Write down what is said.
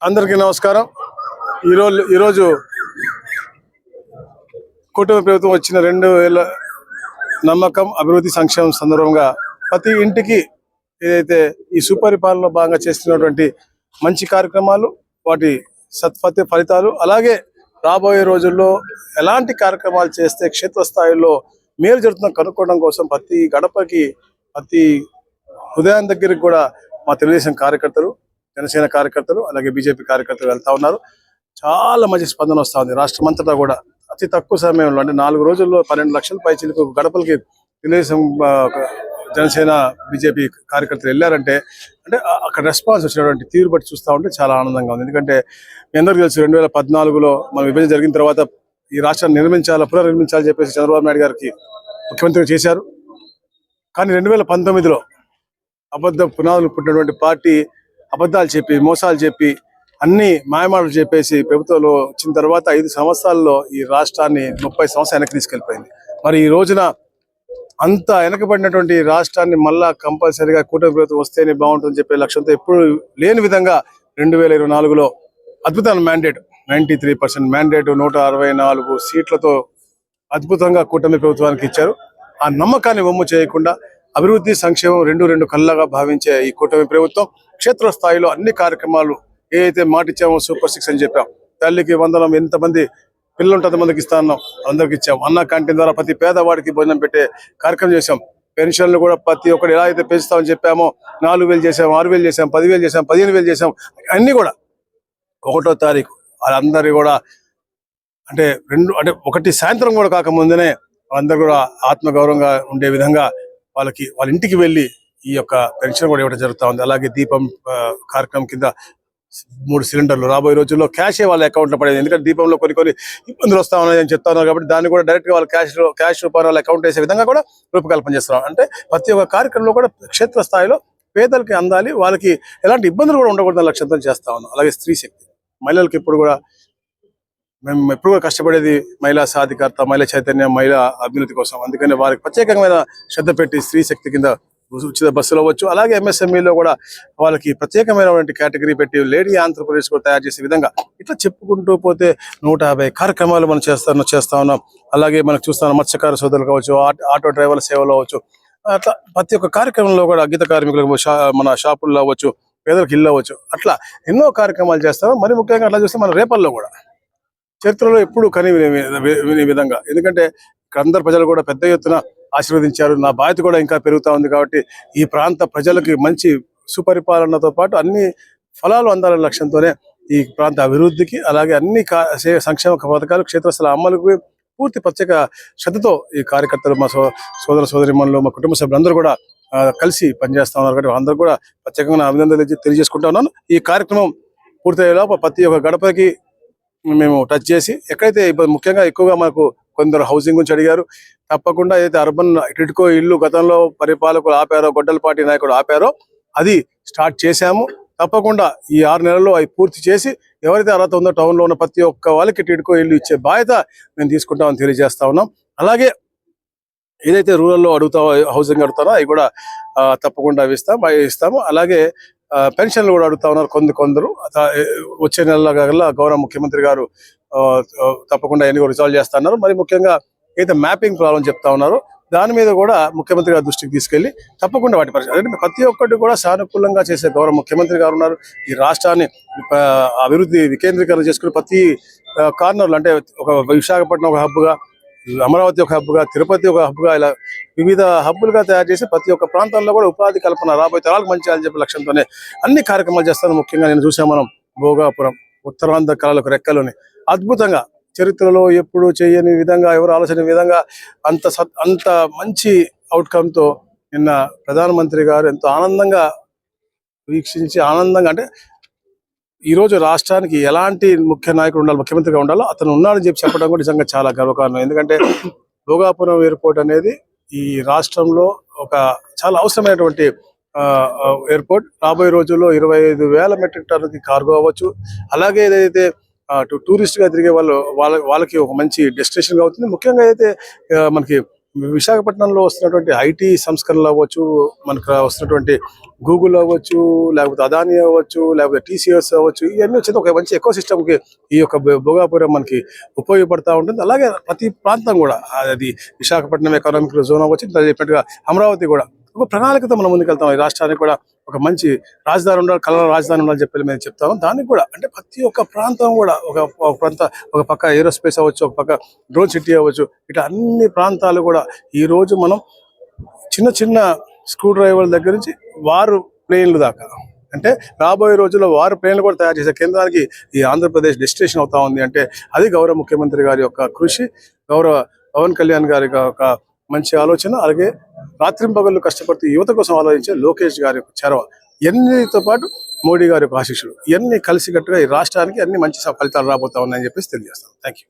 అందరికీ నమస్కారం. ఈరోజు కూటమి ప్రభుత్వం వచ్చిన 2 ఏళ్ల నమ్మకం అభివృద్ధి సంక్షేమం సందర్భంగా ప్రతి ఇంటికి ఏదైతే ఈ సుపరిపాలనలో భాగంగా చేస్తున్నటువంటి మంచి కార్యక్రమాలు, వాటి సత్ఫలిత ఫలితాలు, అలాగే రాబోయే రోజుల్లో ఎలాంటి కార్యక్రమాలు చేస్తే క్షేత్రస్థాయిలో మేలు జరుగుతుందో కనుక్కోవడం కోసం ప్రతి గడపకి, ప్రతి హృదయం దగ్గరికి కూడా మా తెలుగుదేశం కార్యకర్తలు, జనసేన కార్యకర్తలు, అలాగే బీజేపీ కార్యకర్తలు వెళ్తా ఉన్నారు. చాలా మంచి స్పందన వస్తూ ఉంది. రాష్ట్రం అంతటా కూడా అతి తక్కువ సమయంలో, అంటే 4 రోజుల్లో 12 లక్షల పైచిలకు గడపలకి తెలుగుదేశం, జనసేన, బీజేపీ కార్యకర్తలు వెళ్ళారంటే అంటే అక్కడ రెస్పాన్స్ వచ్చినటువంటి తీరు బట్టి చూస్తూ ఉంటే చాలా ఆనందంగా ఉంది. ఎందుకంటే మీ అందరికీ తెలుసు, 2014లో మన విభజన జరిగిన తర్వాత ఈ రాష్ట్రాన్ని పునర్నిర్మించాలని చెప్పేసి చంద్రబాబు నాయుడు గారికి ముఖ్యమంత్రిగా చేశారు. కానీ 2019లో అబద్ధ పునాదులు పుట్టినటువంటి పార్టీ అబద్ధాలు చెప్పి, మోసాలు చెప్పి, అన్ని మాయమాటలు చెప్పేసి ప్రభుత్వంలో వచ్చిన తర్వాత 5 సంవత్సరాల్లో ఈ రాష్ట్రాన్ని 30 సంవత్సరాలు వెనక్కి తీసుకెళ్లిపోయింది. మరి ఈ రోజున అంత వెనకబడినటువంటి రాష్ట్రాన్ని మళ్ళా కంపల్సరీగా కూటమి ప్రభుత్వం వస్తేనే బాగుంటుందని చెప్పే లక్ష్యంతో ఎప్పుడు లేని విధంగా 2024లో అద్భుతమైన మ్యాండేట్, 93% మ్యాండేట్, 164 సీట్లతో అద్భుతంగా కూటమి ప్రభుత్వానికి ఇచ్చారు. ఆ నమ్మకాన్ని వమ్ము చేయకుండా అభివృద్ధి సంక్షేమం రెండు కళ్ళగా భావించే ఈ కూటమి ప్రభుత్వం క్షేత్రస్థాయిలో అన్ని కార్యక్రమాలు ఏదైతే మాటిచ్చామో సూపర్ 6 అని చెప్పాం. తల్లికి వందనం, ఎంతమంది పిల్లలు ఉంటే అంతమందికి ఇస్తా ఉన్నాం, అందరికి ఇచ్చాం. అన్న క్యాంటీన్ ద్వారా ప్రతి పేదవాడికి భోజనం పెట్టే కార్యక్రమం చేశాం. పెన్షన్లు కూడా ప్రతి ఒక్కరు ఎలా అయితే పెంచుతామని చెప్పామో 4,000 చేసాం, 6,000 చేసాం, 10,000 చేసాం, 15,000 చేసాం. అన్ని కూడా 1వ తారీఖు వాళ్ళందరి కూడా అంటే 1 సాయంత్రం కూడా కాకముందునే వాళ్ళందరూ కూడా ఆత్మగౌరవంగా ఉండే విధంగా వాళ్ళ ఇంటికి వెళ్ళి ఈ యొక్క పెన్షన్ కూడా ఇవ్వడం జరుగుతూ ఉంది. అలాగే దీపం కార్యక్రమం కింద 3 సిలిండర్లు రాబోయే రోజుల్లో క్యాషే వాళ్ళ అకౌంట్లో పడేది. ఎందుకంటే దీపంలో కొన్ని ఇబ్బందులు వస్తా ఉన్నాయని చెప్తా ఉన్నారు కాబట్టి దాన్ని కూడా డైరెక్ట్గా వాళ్ళ క్యాష్ రూపాయలు వాళ్ళ అకౌంట్ వేసే విధంగా కూడా రూపకల్పన చేస్తున్నాం. అంటే ప్రతి ఒక్క కార్యక్రమంలో కూడా క్షేత్రస్థాయిలో పేదలకి అందాలి, వాళ్ళకి ఎలాంటి ఇబ్బందులు కూడా ఉండకూడదని లక్ష్యంతో చేస్తా ఉన్నాం. అలాగే స్త్రీ శక్తి, మహిళలకి ఎప్పుడు కూడా మేము ఎప్పుడు కూడా కష్టపడేది మహిళా సాధికారత, మహిళా చైతన్యం, మహిళా అభ్యున్నతి కోసం. అందుకని వారికి ప్రత్యేకమైన శ్రద్ధ పెట్టి స్త్రీ శక్తి కింద ఉచిత బస్సులు అవ్వచ్చు, అలాగే ఎంఎస్ఎంఈలో కూడా వాళ్ళకి ప్రత్యేకమైనటువంటి కేటగిరీ పెట్టి లేడీ ఆంధ్రప్రదేశ్ కూడా తయారు చేసే విధంగా ఇట్లా చెప్పుకుంటూ పోతే 150 కార్యక్రమాలు మనం చేస్తా ఉన్నాం. అలాగే మనకు చూస్తాం మత్స్యకార సోదరులు కావచ్చు, ఆటో డ్రైవర్ల సేవలు అవ్వచ్చు, అట్లా ప్రతి ఒక్క కార్యక్రమంలో కూడా గీత కార్మికులకు మన షాపుల్లో అవ్వచ్చు, పేదలకు ఇల్లు అవ్వచ్చు, అట్లా ఎన్నో కార్యక్రమాలు చేస్తాం. మరి ముఖ్యంగా అట్లా చూస్తే మన రేపల్లో కూడా చరిత్రలో ఎప్పుడు వినే విధంగా, ఎందుకంటే అందరు ప్రజలు కూడా పెద్ద ఎత్తున ఆశీర్వదించారు. నా బాధ్యత కూడా ఇంకా పెరుగుతూ ఉంది కాబట్టి ఈ ప్రాంత ప్రజలకి మంచి సుపరిపాలనతో పాటు అన్ని ఫలాలు అందాలనే లక్ష్యంతోనే ఈ ప్రాంత అభివృద్ధికి, అలాగే అన్ని సంక్షేమ పథకాలు క్షేత్రస్థల అమలుకు పూర్తి ప్రత్యేక శ్రద్ధతో ఈ కార్యకర్తలు, మా సోదర సోదరిమణులు, మా కుటుంబ సభ్యులందరూ కూడా కలిసి పనిచేస్తా ఉన్నారు. కాబట్టి అందరూ కూడా ప్రత్యేకంగా అభినందనలు తెలియజేసుకుంటా ఉన్నాను. ఈ కార్యక్రమం పూర్తయ్యేలోపు ప్రతి ఒక్క గడపకి మేము టచ్ చేసి ఎక్కడైతే ముఖ్యంగా ఎక్కువగా మనకు కొందరు హౌసింగ్ గురించి అడిగారు. తప్పకుండా ఏదైతే అర్బన్ టిడ్కో ఇల్లు గతంలో పరిపాలకులు ఆపారో, గొడ్డలపాటి నాయకుడు ఆపారో అది స్టార్ట్ చేశాము. తప్పకుండా ఈ 6 నెలల్లో అవి పూర్తి చేసి ఎవరైతే అర్హత ఉందో టౌన్లో ఉన్న ప్రతి ఒక్క వాళ్ళకి టిడ్కో ఇల్లు ఇచ్చే బాధ్యత మేము తీసుకుంటామని తెలియజేస్తా ఉన్నాం. అలాగే ఏదైతే రూరల్లో హౌసింగ్ అడుగుతారో అవి కూడా తప్పకుండా ఇస్తాము. అలాగే పెన్షన్లు కూడా అడుగుతా ఉన్నారు కొందరు. వచ్చే నెలలో గౌరవ ముఖ్యమంత్రి గారు తప్పకుండా ఎన్ని రిజాల్వ్ చేస్తా ఉన్నారు. మరి ముఖ్యంగా ఏదైతే మ్యాపింగ్ ప్రాబ్లం చెప్తా ఉన్నారో దాని మీద కూడా ముఖ్యమంత్రి గారి దృష్టికి తీసుకెళ్లి తప్పకుండా వాటి పరిస్థితి ప్రతి ఒక్కటి కూడా సానుకూలంగా చేసే గౌరవ ముఖ్యమంత్రి గారు ఉన్నారు. ఈ రాష్ట్రాన్ని అభివృద్ధి వికేంద్రీకరణ చేసుకుని ప్రతి కార్నర్లు, అంటే ఒక విశాఖపట్నం ఒక హబ్గా, అమరావతి ఒక హబ్గా, తిరుపతి ఒక హబ్గా, ఇలా వివిధ హబ్బులుగా తయారు చేసి ప్రతి ఒక్క ప్రాంతాల్లో కూడా ఉపాధి కల్పన, రాబోయే తరాలకు మంచి అని చెప్పే లక్ష్యంతోనే అన్ని కార్యక్రమాలు చేస్తాను. ముఖ్యంగా నేను చూసాం మనం భోగాపురం ఉత్తరాంధ్ర కళలకు రెక్కలోని అద్భుతంగా చరిత్రలో ఎప్పుడు చేయని విధంగా, ఎవరు ఆలోచన విధంగా అంత మంచి అవుట్కమ్తో నిన్న ప్రధానమంత్రి గారు ఎంతో ఆనందంగా వీక్షించి అంటే ఈరోజు రాష్ట్రానికి ఎలాంటి ముఖ్య నాయకుడు ఉండాలి, ముఖ్యమంత్రిగా ఉండాలో అతను ఉన్నాడని చెప్పడం కూడా నిజంగా చాలా గర్వకారణం. ఎందుకంటే భోగాపురం ఎయిర్పోర్ట్ అనేది ఈ రాష్ట్రంలో ఒక చాలా అవసరమైనటువంటి ఎయిర్పోర్ట్. రాబోయే రోజుల్లో 25,000 మెట్రిక్ టన్నులకి కార్గో అవ్వచ్చు. అలాగే ఏదైతే టూరిస్ట్ గా తిరిగే వాళ్ళకి ఒక మంచి డెస్టినేషన్ గా అవుతుంది. ముఖ్యంగా అయితే మనకి విశాఖపట్నంలో వస్తున్నటువంటి ఐటీ సంస్కరణలు అవ్వచ్చు, మనకు వస్తున్నటువంటి గూగుల్ అవ్వచ్చు, లేకపోతే అదానీ అవ్వచ్చు, లేకపోతే టీసీఎస్ అవ్వచ్చు, ఇవన్నీ వచ్చేది ఒక మంచి ఎకో సిస్టమ్కి ఈ యొక్క భోగాపురం మనకి ఉపయోగపడతా ఉంటుంది. అలాగే ప్రతి ప్రాంతం కూడా అది విశాఖపట్నం ఎకనామిక్ జోన్ అవ్వచ్చు, ఇంత చెప్పినట్టుగా అమరావతి కూడా ఒక ప్రణాళికతో మనం ముందుకెళ్తాం. ఈ రాష్ట్రానికి కూడా ఒక మంచి రాజధాని ఉండాలి, కళల రాజధాని ఉండాలని చెప్పి మేము చెప్తాము. దానికి కూడా అంటే ప్రతి ఒక్క ప్రాంతం కూడా ఒక పక్క ఏరోస్పేస్ అవ్వచ్చు, ఒక పక్క డ్రోన్ సిటీ అవ్వచ్చు, ఇట్లా అన్ని ప్రాంతాలు కూడా ఈ రోజు మనం చిన్న చిన్న స్క్రూ డ్రైవర్ల దగ్గర నుంచి వారు ప్లేన్లు దాకా, అంటే రాబోయే రోజుల్లో వారు ప్లేన్లు కూడా తయారు చేసే కేంద్రానికి ఈ ఆంధ్రప్రదేశ్ డెస్టినేషన్ అవుతా ఉంది. అంటే అది గౌరవ ముఖ్యమంత్రి గారి యొక్క కృషి, గౌరవ పవన్ కళ్యాణ్ గారి యొక్క మంచి ఆలోచన, అలాగే రాత్రింపగళ్ళు కష్టపడుతూ యువత కోసం ఆలోచించే లోకేష్ గారి యొక్క చొరవ, ఇవన్నీతో పాటు మోడీ గారి యొక్క ఆశీస్సులు, ఇవన్నీ కలిసికట్టుగా ఈ రాష్ట్రానికి అన్ని మంచి ఫలితాలు రాబోతా ఉన్నాయని చెప్పేసి తెలియజేస్తాను. Thank you.